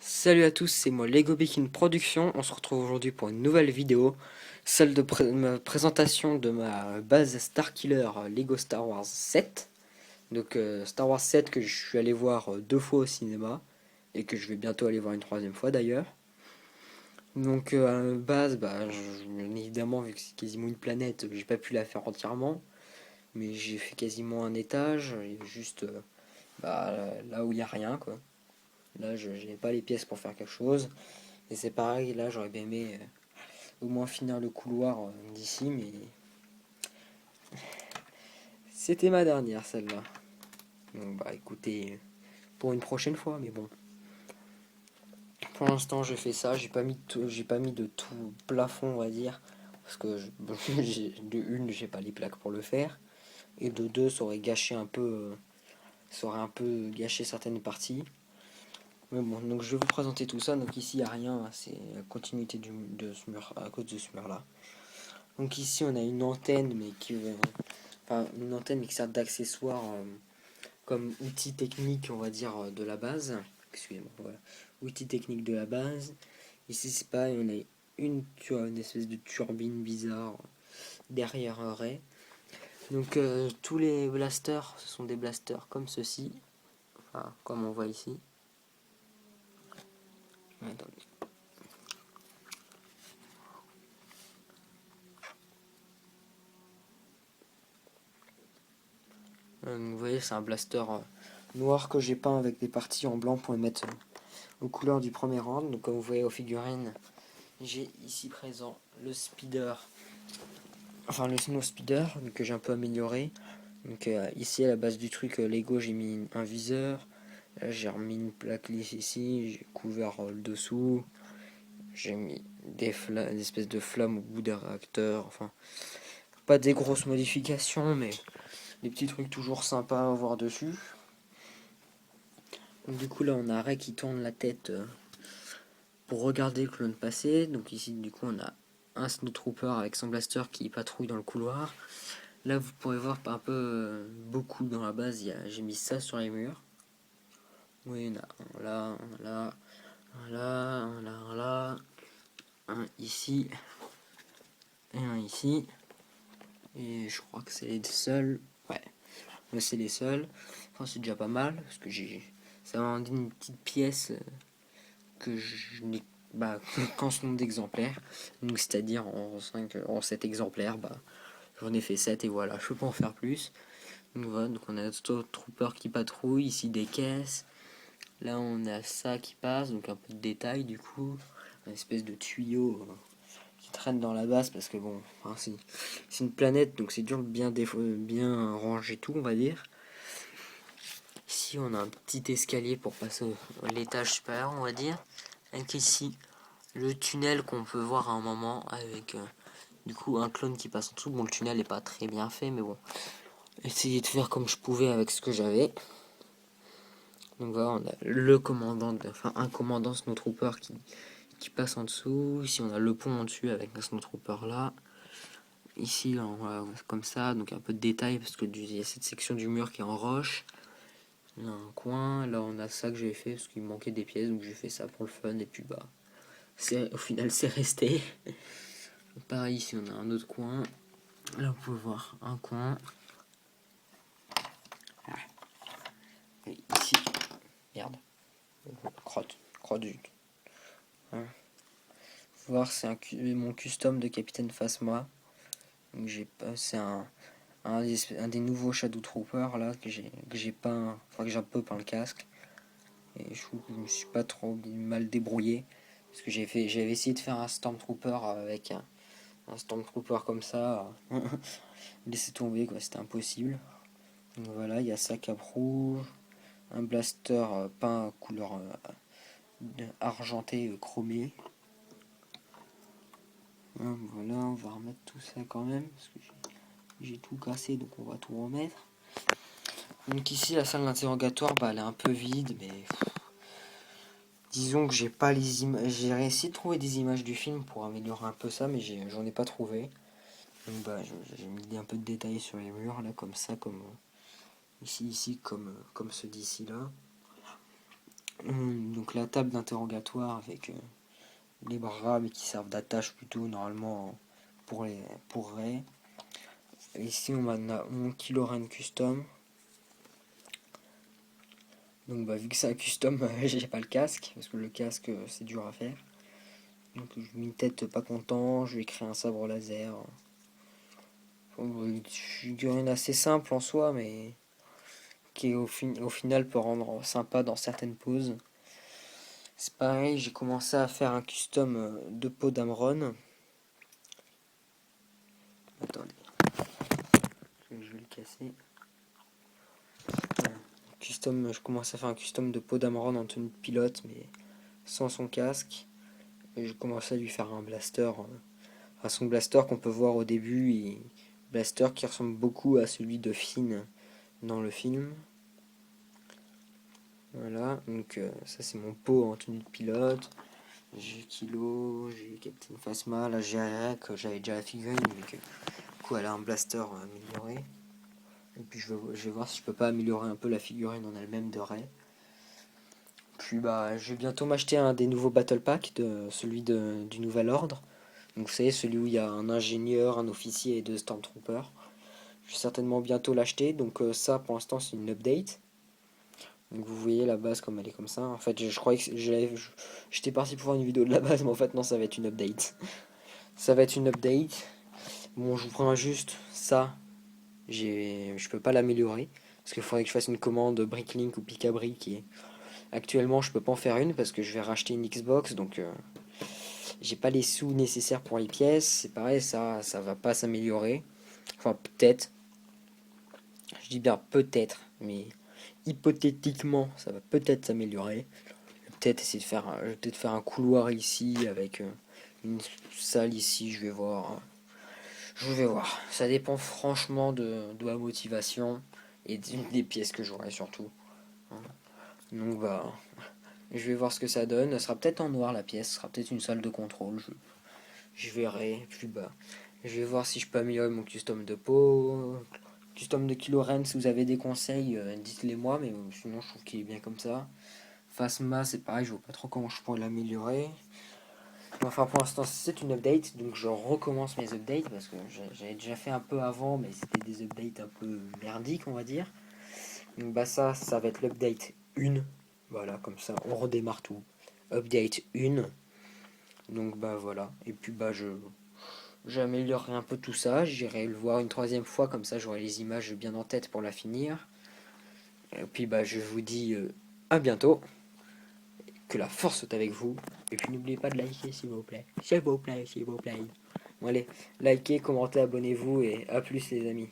Salut à tous, c'est moi Lego Baking Production. On se retrouve aujourd'hui pour une nouvelle vidéo, celle de ma présentation de ma base Starkiller Lego Star Wars 7. Donc Star Wars 7 que je suis allé voir deux fois au cinéma et que je vais bientôt aller voir une troisième fois d'ailleurs. Donc à la base, bien évidemment vu que c'est quasiment une planète, j'ai pas pu la faire entièrement, mais j'ai fait quasiment un étage, et juste là où il y a rien quoi. Là je n'ai pas les pièces pour faire quelque chose. Et c'est pareil, là j'aurais bien aimé au moins finir le couloir d'ici, mais c'était ma dernière celle-là. Donc bah écoutez, pour une prochaine fois, mais bon. Pour l'instant j'ai fait ça, j'ai pas mis de tout plafond on va dire. Parce que de une, j'ai pas les plaques pour le faire. Et de deux, ça aurait gâché un peu. Ça aurait un peu gâché certaines parties. Mais bon, donc je vais vous présenter tout ça. Donc ici il n'y a rien, c'est la continuité de ce mur à cause de ce mur là. Donc ici on a une antenne mais une antenne mais qui sert d'accessoire comme outil technique on va dire de la base. Excusez-moi, voilà. Outil technique de la base. Ici c'est pas, on a une espèce de turbine bizarre derrière un ray. Donc tous les blasters, ce sont des blasters comme ceci, enfin, comme on voit ici. Attendez. Vous voyez, c'est un blaster noir que j'ai peint avec des parties en blanc pour le mettre aux couleurs du premier round. Donc comme vous voyez aux figurines, j'ai ici présent le speeder, enfin le snow speeder que j'ai un peu amélioré. Donc ici à la base du truc Lego j'ai mis un viseur, j'ai remis une plaque lisse ici, j'ai couvert le dessous, j'ai mis des espèces de flammes au bout des réacteurs, enfin pas des grosses modifications mais des petits trucs toujours sympas à voir dessus. Donc, du coup là on a Ray qui tourne la tête pour regarder le clone passer. Donc ici du coup on a un Snowtrooper avec son blaster qui patrouille dans le couloir. Là vous pourrez voir un peu beaucoup dans la base, j'ai mis ça sur les murs. Oui, il y en a un là, un là, un là, un là, un là, un ici et un ici. Et je crois que c'est les seuls. Ouais, mais c'est les seuls. Enfin c'est déjà pas mal parce que ça m'a rendu une petite pièce que je n'ai qu'en ce nombre d'exemplaires. Donc c'est-à-dire en 7 exemplaires, j'en ai fait 7 et voilà, je peux pas en faire plus. Donc voilà, donc on a notre trooper qui patrouille, ici des caisses. Là on a ça qui passe, donc un peu de détail du coup. Une espèce de tuyau qui traîne dans la base parce que bon, enfin, c'est une planète donc c'est dur de bien ranger tout on va dire. Ici on a un petit escalier pour passer à l'étage supérieur on va dire. Avec ici le tunnel qu'on peut voir à un moment avec du coup un clone qui passe en dessous. Bon le tunnel n'est pas très bien fait mais bon. Essayer de faire comme je pouvais avec ce que j'avais. Donc voilà, on a le commandant, enfin un commandant Snowtrooper qui passe en dessous. Ici on a le pont en dessus avec un Snowtrooper là. Ici voilà, comme ça, donc un peu de détail parce que il y a cette section du mur qui est en roche. Il y a un coin, là on a ça que j'ai fait parce qu'il manquait des pièces donc j'ai fait ça pour le fun et puis au final c'est resté. Pareil ici on a un autre coin. Là vous pouvez voir un coin. Et ici, merde, crotte du. Hein. Voir c'est mon custom de Capitaine Phasma. Donc c'est un des nouveaux Shadow Troopers là que j'ai peint, enfin que j'ai un peu peint le casque. Et je trouve que je me suis pas trop mal débrouillé parce que j'avais essayé de faire un Stormtrooper avec un Stormtrooper comme ça, laisser tomber quoi, c'était impossible. Donc voilà, il y a ça cap rouge, un blaster peint couleur argenté chromé. Voilà, on va remettre tout ça quand même parce que j'ai tout cassé donc on va tout remettre. Donc ici la salle d'interrogatoire elle est un peu vide mais disons que j'ai pas les images. J'ai essayé de trouver des images du film pour améliorer un peu ça mais j'en ai pas trouvé. Donc j'ai mis un peu de détails sur les murs là comme ça comme ici comme ceux d'ici là. Donc la table d'interrogatoire avec les bras mais qui servent d'attache plutôt normalement pour Ray. Et ici on a mon Kylo Custom. Donc vu que c'est un custom, j'ai pas le casque, parce que le casque c'est dur à faire. Donc je mets une tête pas content, je vais créer un sabre laser. Une figurine assez simple en soi, mais qui au final peut rendre sympa dans certaines poses. C'est pareil, j'ai commencé à faire un custom de peau d'Amron. Attendez, je vais le casser. Voilà. Je commence à faire un custom de peau d'Amron en tenue de pilote, mais sans son casque. Et je commence à lui faire un blaster. À son blaster qu'on peut voir au début, et blaster qui ressemble beaucoup à celui de Finn dans le film. Voilà, donc ça c'est mon pot en tenue de pilote. J'ai Kilo, j'ai Captain Phasma, là j'ai Rey, que j'avais déjà la figurine, mais que du coup elle a un blaster amélioré. Et puis je vais voir si je peux pas améliorer un peu la figurine en elle-même de Rey. Puis je vais bientôt m'acheter un des nouveaux Battle Pack, celui du Nouvel Ordre. Donc vous savez, celui où il y a un ingénieur, un officier et deux Stormtroopers. Je vais certainement bientôt l'acheter, donc ça pour l'instant c'est une update. Donc vous voyez la base comme elle est comme ça. En fait je croyais que j'étais parti pour faire une vidéo de la base, mais en fait non, ça va être une update. Ça va être une update. Bon, je vous prends juste ça. Je peux pas l'améliorer. Parce qu'il faudrait que je fasse une commande Bricklink ou Picabrick. Et actuellement, je peux pas en faire une parce que je vais racheter une Xbox. Donc, j'ai pas les sous nécessaires pour les pièces. C'est pareil, ça va pas s'améliorer. Enfin, peut-être. Je dis bien peut-être. Mais hypothétiquement, ça va peut-être s'améliorer. Peut-être essayer de faire, je vais peut-être faire un couloir ici avec une salle ici. Je vais voir. Je vais voir. Ça dépend franchement de ma motivation et des pièces que j'aurai surtout. Donc je vais voir ce que ça donne. Ça sera peut-être en noir la pièce, ce sera peut-être une salle de contrôle. Je verrai. Puis je vais voir si je peux améliorer mon custom de peau. Custom de Kylo Ren, si vous avez des conseils, dites-les moi, mais sinon je trouve qu'il est bien comme ça. Phasma, c'est pareil, je vois pas trop comment je pourrais l'améliorer. Enfin, pour l'instant, c'est une update, donc je recommence mes updates parce que j'avais déjà fait un peu avant, mais c'était des updates un peu merdiques, on va dire. Donc, ça va être l'update 1. Voilà, comme ça, on redémarre tout. Update 1. Donc, voilà. Et puis, j'améliorerai un peu tout ça. J'irai le voir une troisième fois, comme ça, j'aurai les images bien en tête pour la finir. Et puis, je vous dis à bientôt. Que la force soit avec vous. Et puis n'oubliez pas de liker s'il vous plaît. S'il vous plaît, s'il vous plaît. Bon allez, likez, commentez, abonnez-vous et à plus les amis.